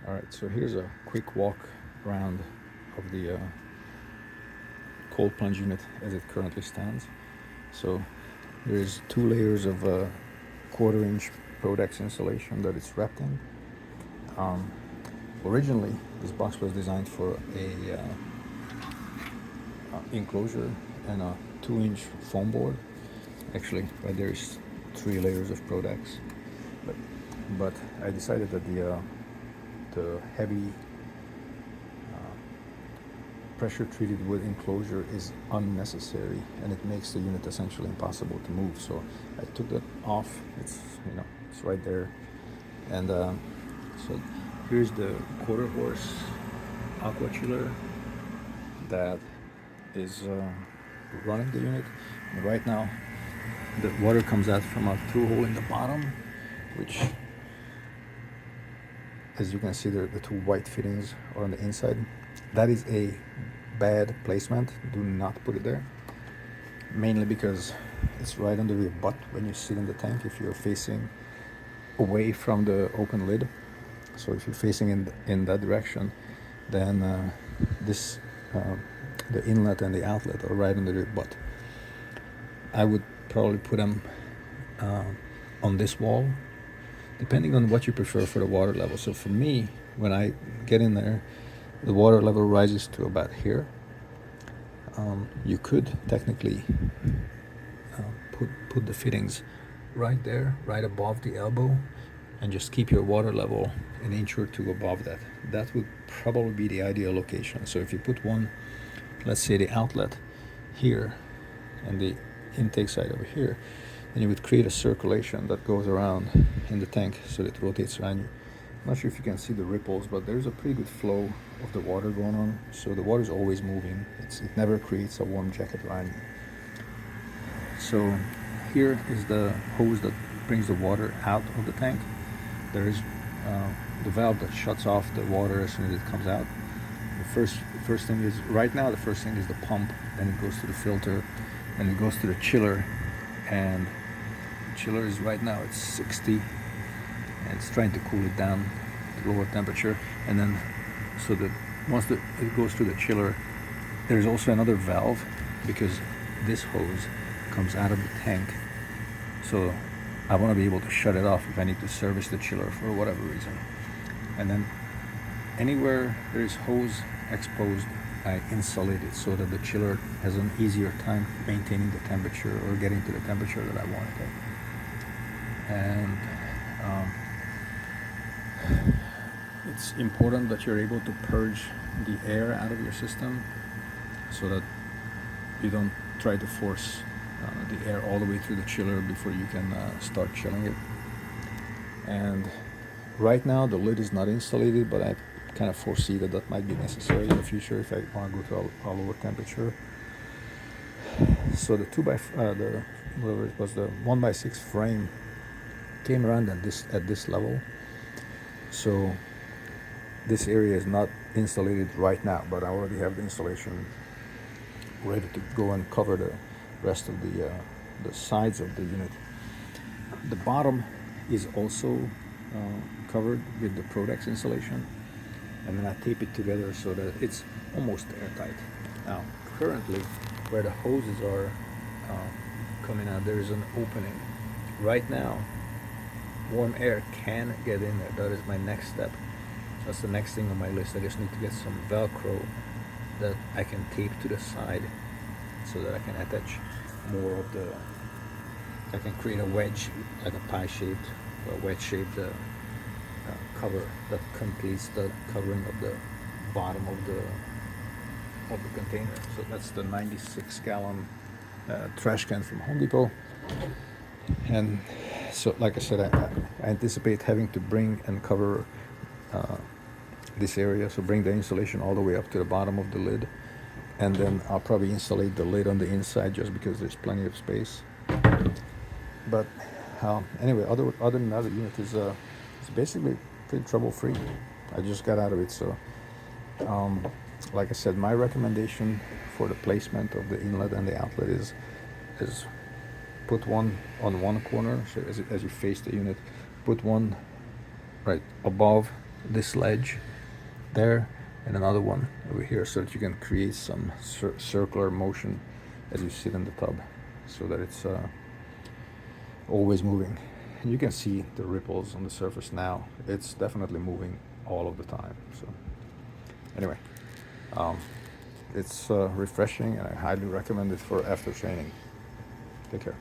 All right, so here's a quick walk around of the cold plunge unit as it currently stands. So there's 2 layers of quarter-inch Prodex insulation that it's wrapped in. Originally, this box was designed for a enclosure and a 2-inch foam board. Actually, right there is 3 layers of Prodex, but I decided that the heavy pressure treated wood enclosure is unnecessary, and it makes the unit essentially impossible to move. So I took that off. It's it's right there, and so here's the quarter horse aqua chiller that is running the unit. And right now the water comes out from a through hole in the bottom, which, as you can see, the 2 white fittings are on the inside. That is a bad placement. Do not put it there, mainly because it's right under your butt when you sit in the tank if you're facing away from the open lid. So if you're facing in that direction, then this the inlet and the outlet are right under your butt. I would probably put them on this wall, depending on what you prefer for the water level. So for me, when I get in there, the water level rises to about here. You could technically put the fittings right there, right above the elbow, and just keep your water level an inch or two above that. That would probably be the ideal location. So if you put one, let's say the outlet here and the intake side over here, then you would create a circulation that goes around in the tank so that it rotates around you. I'm not sure if you can see the ripples, but there's a pretty good flow of the water going on. So the water is always moving. It never creates a warm jacket around you. So here is the hose that brings the water out of the tank. There is the valve that shuts off the water as soon as it comes out. The first thing is, right now, the first thing is the pump, then it goes to the filter, and it goes to the chiller. And the chiller is right now, it's 60, and it's trying to cool it down to lower temperature. And then, so that once it goes to the chiller, there's also another valve, because this hose comes out of the tank. So I want to be able to shut it off if I need to service the chiller for whatever reason. And then anywhere there is hose exposed, I insulate it so that the chiller has an easier time maintaining the temperature or getting to the temperature that I want it at. And it's important that you're able to purge the air out of your system so that you don't try to force the air all the way through the chiller before you can start chilling it. And right now the lid is not insulated, but I kind of foresee that might be necessary in the future if I want to go to a lower temperature. So the 1x6 frame came around at this level. So this area is not insulated right now, but I already have the insulation ready to go and cover the rest of the sides of the unit. The bottom is also covered with the Prodex insulation, and then I tape it together so that it's almost airtight. Now, currently, where the hoses are coming out, there is an opening. Right now, warm air can get in there. That is my next step. That's the next thing on my list. I just need to get some Velcro that I can tape to the side so that I can attach more of the, I can create a wedge, like a pie-shaped, or wedge-shaped cover that completes the covering of the bottom of the container. So that's the 96-gallon trash can from Home Depot. And so, like I said, I anticipate having to bring and cover this area, so bring the insulation all the way up to the bottom of the lid, and then I'll probably insulate the lid on the inside just because there's plenty of space. But anyway, other than that, the unit is basically pretty trouble-free. I just got out of it, so like I said, my recommendation for the placement of the inlet and the outlet is put one on one corner, so as you face the unit, put one right above this ledge there and another one over here, so that you can create some circular motion as you sit in the tub, so that it's always moving. And you can see the ripples on the surface now. It's definitely moving all of the time. So anyway, it's refreshing, and I highly recommend it for after training. Take care.